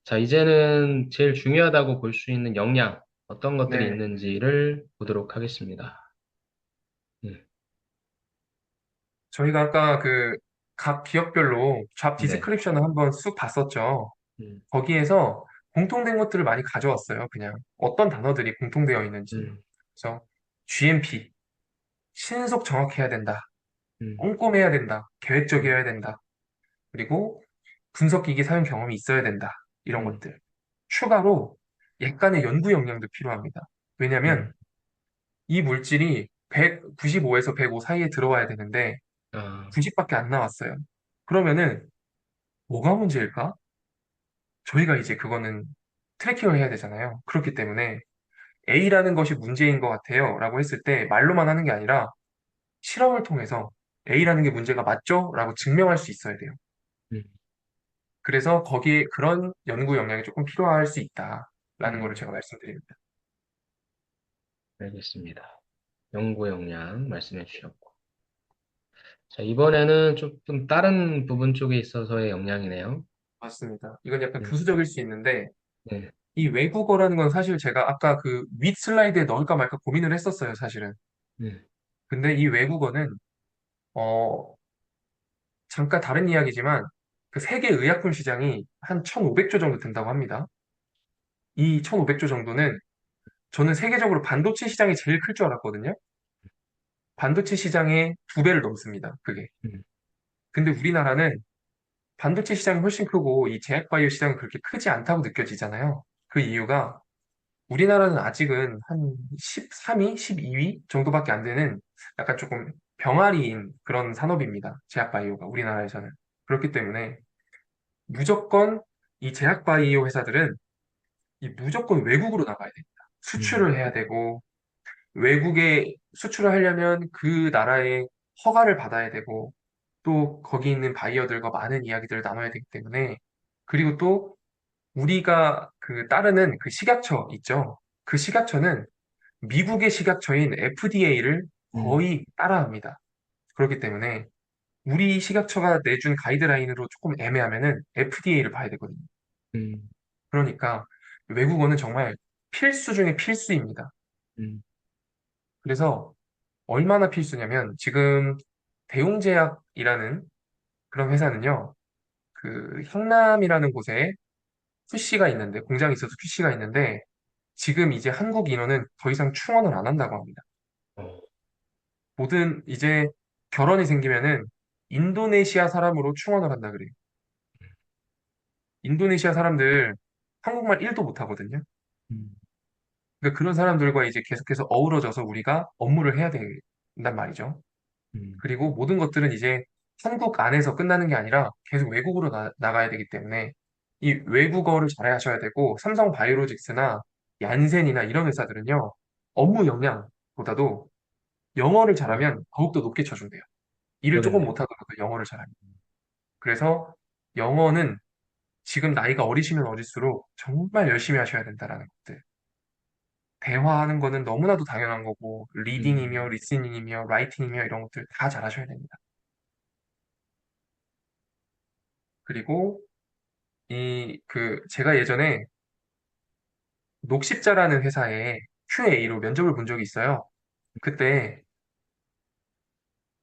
자, 이제는 제일 중요하다고 볼 수 있는 역량, 어떤 것들이 네. 있는지를 보도록 하겠습니다. 음, 저희가 아까 그 각 기업별로 잡 네. 디스크립션을 한번 쑥 봤었죠. 음, 거기에서 공통된 것들을 많이 가져왔어요. 그냥 어떤 단어들이 공통되어 있는지. 음, 그래서 GMP, 신속 정확해야 된다. 음, 꼼꼼해야 된다. 음, 계획적이어야 된다. 그리고 분석기기 사용 경험이 있어야 된다. 이런 음, 것들. 추가로 약간의 연구 역량도 필요합니다. 왜냐하면 음. 이 물질이 195에서 105 사이에 들어와야 되는데 아, 90밖에 안 나왔어요. 그러면은 뭐가 문제일까? 저희가 이제 그거는 트래킹을 해야 되잖아요. 그렇기 때문에 A라는 것이 문제인 것 같아요. 라고 했을 때 말로만 하는 게 아니라 실험을 통해서 A라는 게 문제가 맞죠? 라고 증명할 수 있어야 돼요. 음, 그래서 거기에 그런 연구 역량이 조금 필요할 수 있다라는 거를 음, 제가 말씀드립니다. 알겠습니다. 연구 역량 말씀해 주셨고. 자, 이번에는 조금 다른 부분 쪽에 있어서의 역량이네요. 맞습니다. 이건 약간 음, 부수적일 수 있는데 네, 이 외국어라는 건 사실 제가 아까 그 윗 슬라이드에 넣을까 말까 고민을 했었어요, 사실은. 음, 근데 이 외국어는 어, 잠깐 다른 이야기지만 그 세계 의약품 시장이 한 1,500조 정도 된다고 합니다. 이 1,500조 정도는 저는 세계적으로 반도체 시장이 제일 클 줄 알았거든요. 반도체 시장의 두 배를 넘습니다. 그게. 음, 근데 우리나라는 반도체 시장이 훨씬 크고 이 제약바이오 시장은 그렇게 크지 않다고 느껴지잖아요. 그 이유가 우리나라는 아직은 한 13위, 12위 정도밖에 안 되는 약간 조금 병아리인 그런 산업입니다. 제약바이오가 우리나라에서는. 그렇기 때문에 무조건 이 제약바이오 회사들은 이 무조건 외국으로 나가야 됩니다. 음, 수출을 해야 되고 외국에 수출을 하려면 그 나라의 허가를 받아야 되고 또 거기 있는 바이어들과 많은 이야기들을 나눠야 되기 때문에 그리고 또 우리가 그 따르는 그 식약처 있죠. 그 식약처는 미국의 식약처인 FDA를 음, 거의 따라합니다. 그렇기 때문에 우리 식약처가 내준 가이드라인으로 조금 애매하면은 FDA를 봐야 되거든요. 음, 그러니까 외국어는 정말 필수 중에 필수입니다. 음, 그래서 얼마나 필수냐면 지금 대웅제약이라는 그런 회사는요. 그 향남이라는 곳에 QC가 있는데 공장이 있어서 QC가 있는데 지금 이제 한국 인원은 더 이상 충원을 안 한다고 합니다. 어, 모든 이제 결혼이 생기면은 인도네시아 사람으로 충원을 한다 그래요. 인도네시아 사람들 한국말 1도 못 하거든요. 음, 그러니까 그런 사람들과 이제 계속해서 어우러져서 우리가 업무를 해야 된단 말이죠. 음, 그리고 모든 것들은 이제 한국 안에서 끝나는 게 아니라 계속 외국으로 나가야 되기 때문에 이 외국어를 잘 하셔야 되고 삼성 바이오로직스나 얀센이나 이런 회사들은요. 업무 역량보다도 영어를 아, 잘하면 더욱더 높게 쳐준대요. 일을 조금 그러겠네요. 못하더라도 영어를 잘하면. 그래서 영어는 지금 나이가 어리시면 어릴수록 정말 열심히 하셔야 된다라는 것들. 대화하는 거는 너무나도 당연한 거고, 리딩이며, 음, 리스닝이며, 라이팅이며 이런 것들 다 잘하셔야 됩니다. 그리고 제가 예전에 녹십자라는 회사에 QA로 면접을 본 적이 있어요. 그때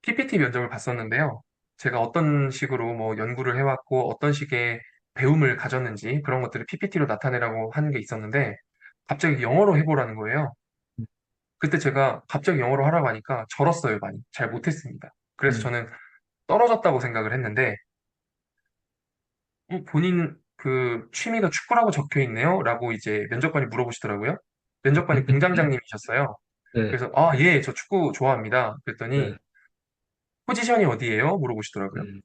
PPT 면접을 봤었는데요. 제가 어떤 식으로 뭐 연구를 해왔고, 어떤 식의 배움을 가졌는지 그런 것들을 PPT로 나타내라고 하는 게 있었는데, 갑자기 영어로 해보라는 거예요. 그때 제가 갑자기 영어로 하라고 하니까 절었어요, 많이. 잘 못했습니다. 그래서 음, 저는 떨어졌다고 생각을 했는데, 본인 그 취미가 축구라고 적혀 있네요? 라고 이제 면접관이 물어보시더라고요. 면접관이 공장장님이셨어요. 네, 그래서, 아, 예, 저 축구 좋아합니다. 그랬더니, 네, 포지션이 어디예요? 물어보시더라고요. 음,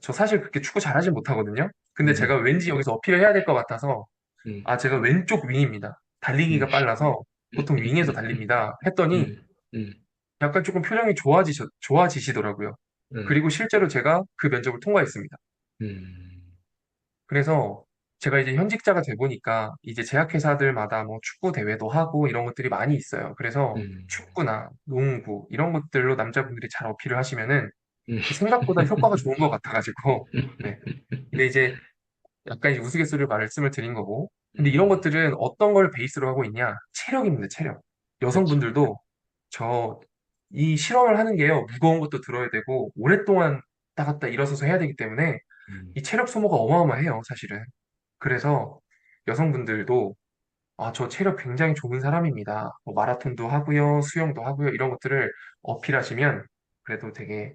저 사실 그렇게 축구 잘하진 못하거든요. 근데 제가 음, 왠지 여기서 어필을 해야 될 것 같아서, 음, 아, 제가 왼쪽 윙입니다. 음, 달리기가 빨라서 보통 윙에서 달립니다. 했더니, 음, 약간 조금 표정이 좋아지시더라고요. 음, 그리고 실제로 제가 그 면접을 통과했습니다. 음, 그래서 제가 이제 현직자가 돼 보니까 이제 제약회사들마다 뭐 축구 대회도 하고 이런 것들이 많이 있어요. 그래서 음, 축구나 농구 이런 것들로 남자분들이 잘 어필을 하시면은 음, 생각보다 효과가 좋은 것 같아가지고 네. 근데 이제 약간 이 우스갯소리로 말씀을 드린 거고. 근데 이런 음, 것들은 어떤 걸 베이스로 하고 있냐? 체력입니다, 체력. 그렇죠. 여성분들도 저, 이 실험을 하는 게요, 무거운 것도 들어야 되고, 오랫동안 왔다 갔다 일어서서 해야 되기 때문에, 음, 이 체력 소모가 어마어마해요, 사실은. 그래서 여성분들도, 아, 저 체력 굉장히 좋은 사람입니다. 뭐 마라톤도 하고요, 수영도 하고요, 이런 것들을 어필하시면, 그래도 되게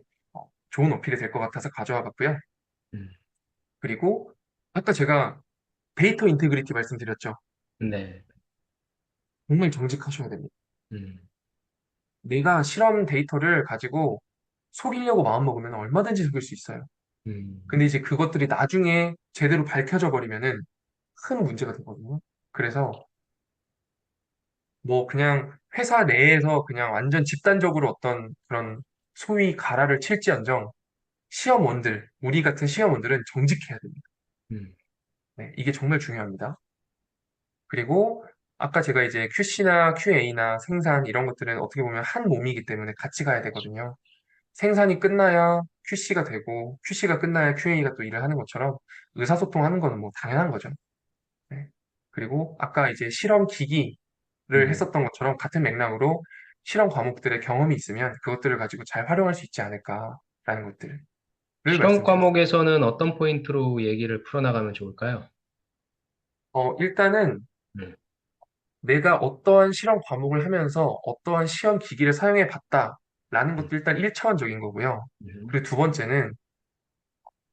좋은 어필이 될 것 같아서 가져와 봤고요. 음, 그리고, 아까 제가 데이터 인테그리티 말씀드렸죠. 네. 정말 정직하셔야 됩니다. 음, 내가 실험 데이터를 가지고 속이려고 마음먹으면 얼마든지 속일 수 있어요. 음, 근데 이제 그것들이 나중에 제대로 밝혀져 버리면은 큰 문제가 되거든요. 그래서 뭐 그냥 회사 내에서 그냥 완전 집단적으로 어떤 그런 소위 가라를 칠지언정 시험원들, 우리 같은 시험원들은 정직해야 됩니다. 음, 네, 이게 정말 중요합니다. 그리고 아까 제가 이제 QC나 QA나 생산 이런 것들은 어떻게 보면 한 몸이기 때문에 같이 가야 되거든요. 생산이 끝나야 QC가 되고 QC가 끝나야 QA가 또 일을 하는 것처럼 의사소통하는 거는 뭐 당연한 거죠. 네. 그리고 아까 이제 실험 기기를 음. 했었던 것처럼 같은 맥락으로 실험 과목들의 경험이 있으면 그것들을 가지고 잘 활용할 수 있지 않을까라는 것들을 실험 말씀드렸습니다. 과목에서는 어떤 포인트로 얘기를 풀어나가면 좋을까요? 일단은 음, 내가 어떠한 실험 과목을 하면서 어떠한 시험 기기를 사용해 봤다라는 것도 음, 일단 1차원적인 거고요. 음, 그리고 두 번째는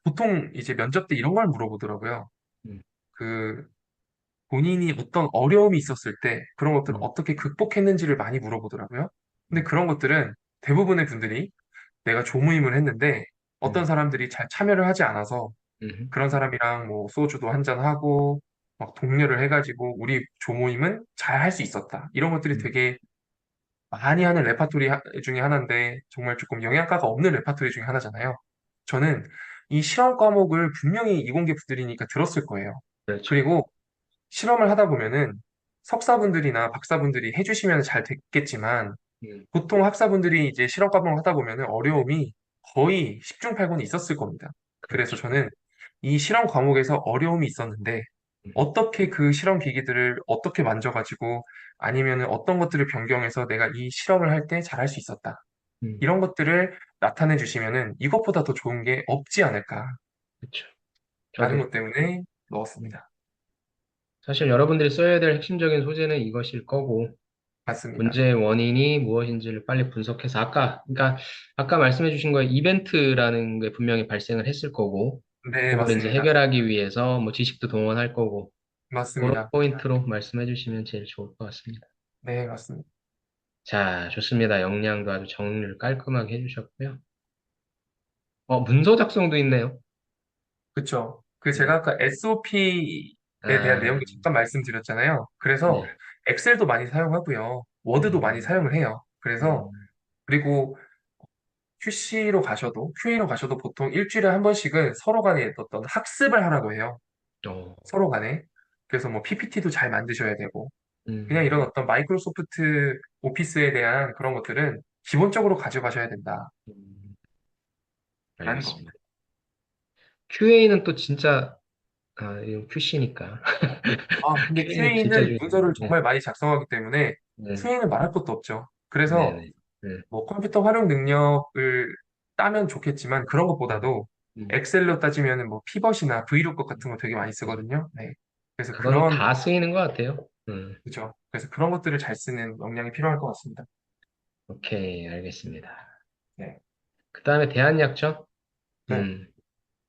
보통 이제 면접 때 이런 걸 물어보더라고요. 음, 그 본인이 어떤 어려움이 있었을 때 그런 것들을 음, 어떻게 극복했는지를 많이 물어보더라고요. 근데 음, 그런 것들은 대부분의 분들이 내가 조무임을 했는데 어떤 음, 사람들이 잘 참여를 하지 않아서 음, 그런 사람이랑 뭐 소주도 한잔하고 막 독려를 해가지고 우리 조모임은 잘 할 수 있었다. 이런 것들이 음, 되게 많이 하는 레파토리 중에 하나인데 정말 조금 영양가가 없는 레파토리 중에 하나잖아요. 저는 이 실험 과목을 분명히 이공계 부들이니까 들었을 거예요. 그렇죠. 그리고 실험을 하다 보면은 석사분들이나 박사분들이 해주시면 잘 됐겠지만 음, 보통 학사분들이 이제 실험 과목을 하다 보면은 어려움이 거의 10중 8구는 있었을 겁니다. 그래서 그렇죠. 저는 이 실험 과목에서 어려움이 있었는데 음, 어떻게 그 실험 기기들을 어떻게 만져가지고 아니면은 어떤 것들을 변경해서 내가 이 실험을 할 때 잘할 수 있었다. 음, 이런 것들을 나타내 주시면은 이것보다 더 좋은 게 없지 않을까라는 그렇죠. 저도 것 때문에 음, 넣었습니다. 사실 여러분들이 써야 될 핵심적인 소재는 이것일 거고, 맞습니다. 문제의 원인이 무엇인지를 빨리 분석해서 그러니까 아까 말씀해 주신 거에 이벤트라는 게 분명히 발생을 했을 거고, 네, 그걸 이제 맞습니다. 해결하기 위해서 뭐 지식도 동원할 거고, 그런 맞습니다. 포인트로 말씀해 주시면 제일 좋을 것 같습니다. 네, 맞습니다. 자, 좋습니다. 역량도 아주 정리를 깔끔하게 해주셨고요. 문서 작성도 있네요. 그쵸. 그 제가 네. 아까 SOP에 대한 아, 내용도 잠깐 말씀드렸잖아요. 그래서 네. 엑셀도 많이 사용하고요. 워드도 많이 음, 사용을 해요. 그래서 음, 그리고 QC로 가셔도 QA로 가셔도 보통 일주일에 한 번씩은 서로 간에 어떤 학습을 하라고 해요. 어, 서로 간에. 그래서 뭐 PPT도 잘 만드셔야 되고 그냥 이런 음, 어떤 마이크로소프트 오피스에 대한 그런 것들은 기본적으로 가져가셔야 된다라는 음, 겁니다. 알겠습니다. QA는 또 진짜, 이거 QC니까. 근데 QA는 진짜 QA는 중요해요. 문서를 네, 정말 많이 작성하기 때문에 네, QA는 말할 것도 없죠. 그래서 네, 네. 뭐 컴퓨터 활용 능력을 따면 좋겠지만 그런 음, 것보다도 음, 엑셀로 따지면은 뭐 피벗이나 브이로그 같은 거 되게 많이 음. 쓰거든요. 네. 그래서 그건 그런 다 쓰이는 것 같아요. 그죠. 그래서 그런 것들을 잘 쓰는 역량이 필요할 것 같습니다. 오케이, 알겠습니다. 네. 그 다음에 대한약점? 네. 음,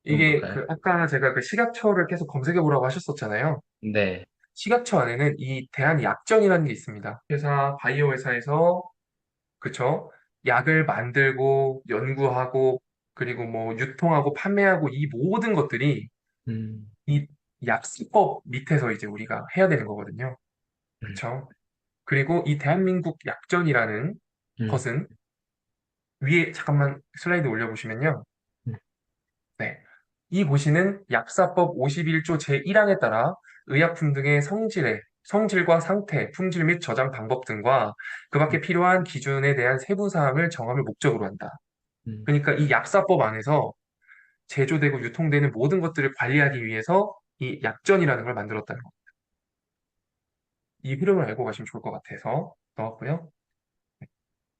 그건 이게 뭘까요? 그 아까 제가 그 식약처를 계속 검색해 보라고 하셨었잖아요. 네, 식약처 안에는 이 대한약전이라는 게 있습니다. 회사 바이오 회사에서 그쵸? 약을 만들고 연구하고 그리고 뭐 유통하고 판매하고 이 모든 것들이 음, 이 약수법 밑에서 이제 우리가 해야 되는 거거든요. 음, 그쵸? 그리고 이 대한민국 약전이라는 음, 것은 위에 잠깐만 슬라이드 올려보시면요. 음, 네. 이 고시는 약사법 51조 제1항에 따라 의약품 등의 성질과 상태, 품질 및 저장 방법 등과 그 밖에 음, 필요한 기준에 대한 세부 사항을 정함을 목적으로 한다. 음, 그러니까 이 약사법 안에서 제조되고 유통되는 모든 것들을 관리하기 위해서 이 약전이라는 걸 만들었다는 거. 이 흐름을 알고 가시면 좋을 것 같아서 넣었고요.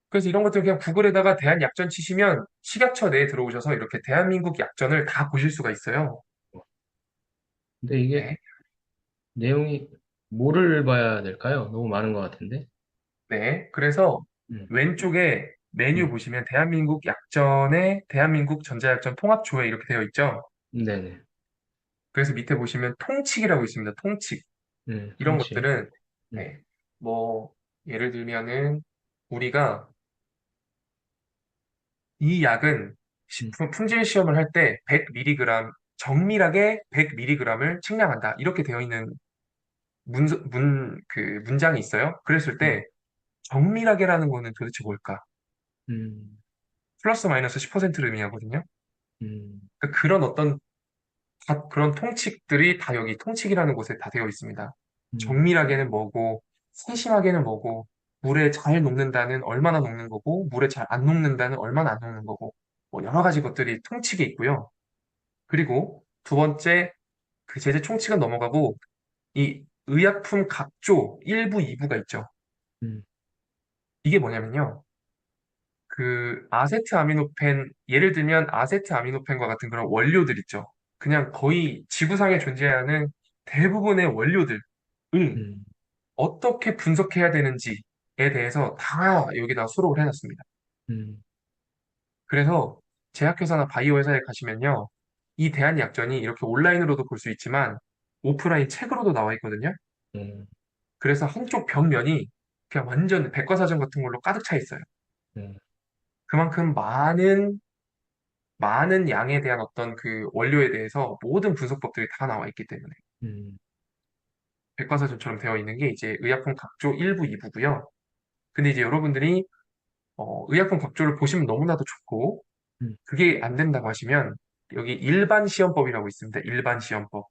그래서 이런 것들 그냥 구글에다가 대한약전 치시면 식약처 내에 들어오셔서 이렇게 대한민국 약전을 다 보실 수가 있어요. 근데 이게 네. 내용이 뭐를 봐야 될까요? 너무 많은 것 같은데. 네. 그래서 음, 왼쪽에 메뉴 음, 보시면 대한민국 약전에 대한민국 전자약전 통합조회 이렇게 되어 있죠. 네네. 그래서 밑에 보시면 통칙이라고 있습니다. 통칙. 이런 통치. 것들은 음, 네. 뭐 예를 들면은 우리가 이 약은 음, 품질 시험을 할 때 100mg 정밀하게 100mg을 측량한다. 이렇게 되어 있는 문장이 있어요. 그랬을 음, 때 정밀하게라는 거는 도대체 뭘까? 음, 플러스 마이너스 10%를 의미하거든요. 음, 그러니까 그런 어떤 그런 통칙들이 다 여기 통칙이라는 곳에 다 되어 있습니다. 음, 정밀하게는 뭐고, 세심하게는 뭐고, 물에 잘 녹는다는 얼마나 녹는 거고, 물에 잘 안 녹는다는 얼마나 안 녹는 거고, 뭐 여러 가지 것들이 통칙에 있고요. 그리고 두 번째, 그 제재 총칙은 넘어가고, 이 의약품 각조 1부, 2부가 있죠. 음, 이게 뭐냐면요. 그 아세트아미노펜, 예를 들면 아세트아미노펜과 같은 그런 원료들 있죠. 그냥 거의 지구상에 존재하는 대부분의 원료들을 음, 어떻게 분석해야 되는지에 대해서 다 여기다 수록을 해놨습니다. 음, 그래서 제약회사나 바이오 회사에 가시면요. 이 대한약전이 이렇게 온라인으로도 볼 수 있지만 오프라인 책으로도 나와 있거든요. 음, 그래서 한쪽 벽면이 그냥 완전 백과사전 같은 걸로 가득 차 있어요. 음, 그만큼 많은 양에 대한 어떤 그 원료에 대해서 모든 분석법들이 다 나와 있기 때문에 음, 백과사전처럼 되어 있는 게 이제 의약품 각조 1부, 2부고요. 근데 이제 여러분들이 의약품 각조를 보시면 너무나도 좋고 음, 그게 안 된다고 하시면 여기 일반 시험법이라고 있습니다. 일반 시험법.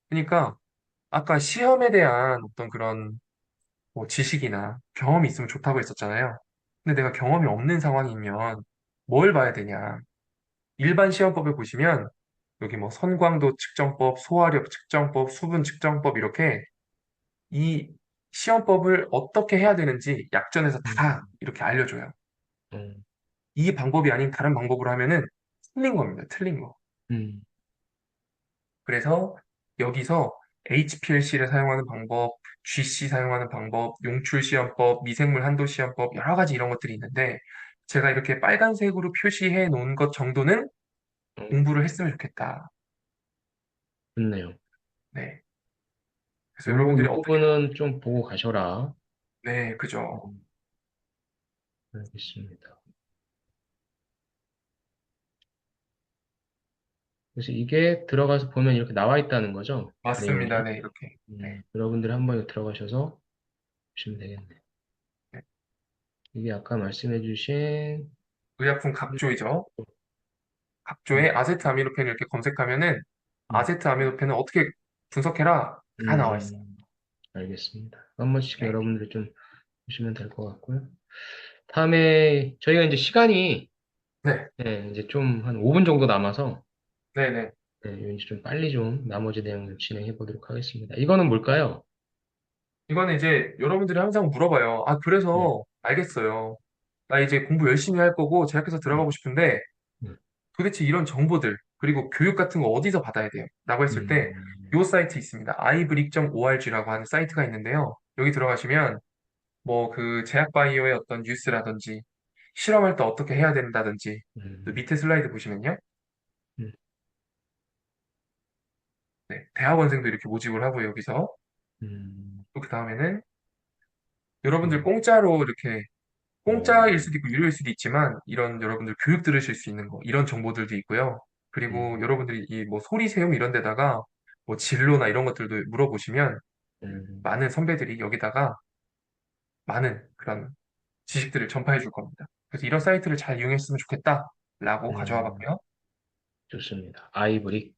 그러니까 아까 시험에 대한 어떤 그런 뭐 지식이나 경험이 있으면 좋다고 했었잖아요. 근데 내가 경험이 없는 상황이면 뭘 봐야 되냐? 일반 시험법을 보시면 여기 뭐 선광도 측정법, 소화력 측정법, 수분 측정법 이렇게 이 시험법을 어떻게 해야 되는지 약전에서 다 음, 이렇게 알려줘요. 음, 이 방법이 아닌 다른 방법으로 하면은 틀린 겁니다. 틀린 거. 음, 그래서 여기서 HPLC를 사용하는 방법, GC 사용하는 방법, 용출 시험법, 미생물 한도 시험법 여러 가지 이런 것들이 있는데 제가 이렇게 빨간색으로 표시해 놓은 것 정도는 공부를 했으면 좋겠다. 좋네요. 네. 그래서 여러분들이 요 어떻게 부분은 좀 보고 가셔라. 네, 그죠. 음, 알겠습니다. 그래서 이게 들어가서 보면 이렇게 나와 있다는 거죠. 맞습니다. 내용이. 네, 이렇게. 네. 여러분들이 한번 들어가셔서 보시면 되겠네. 네. 이게 아까 말씀해 주신, 의약품 각조이죠. 각조에 음, 아세트아미노펜을 이렇게 검색하면은 음, 아세트아미노펜을 어떻게 분석해라 다 나와 있어요. 알겠습니다. 한 번씩 네. 여러분들이 좀 보시면 될 것 같고요. 다음에 저희가 이제 시간이 네. 이제 좀 한 5분 정도 남아서 네, 네. 이제 좀 빨리 좀 나머지 내용 좀 진행해 보도록 하겠습니다. 이거는 뭘까요? 이거는 이제 여러분들이 항상 물어봐요. 아, 네, 그래서 알겠어요. 나 이제 공부 열심히 할 거고 제약회사 네, 들어가고 싶은데 네. 도대체 이런 정보들 그리고 교육 같은 거 어디서 받아야 돼요? 라고 했을 때 음, 이 사이트 있습니다. ibrick.org라고 하는 사이트가 있는데요. 여기 들어가시면 뭐 그 제약바이오의 어떤 뉴스라든지 실험할 때 어떻게 해야 된다든지 또 음, 밑에 슬라이드 보시면요. 음, 네, 대학원생도 이렇게 모집을 하고 여기서 음, 또 그 다음에는 여러분들 음, 공짜로 이렇게 공짜일 어, 수도 있고 유료일 수도 있지만 이런 여러분들 교육 들으실 수 있는 거 이런 정보들도 있고요. 그리고 음, 여러분들이 이 뭐 소리 세움 이런 데다가 뭐 진로나 이런 것들도 물어보시면 음, 많은 선배들이 여기다가 많은 그런 지식들을 전파해 줄 겁니다. 그래서 이런 사이트를 잘 이용했으면 좋겠다라고 가져와 음, 봤고요. 좋습니다. 아이브릭.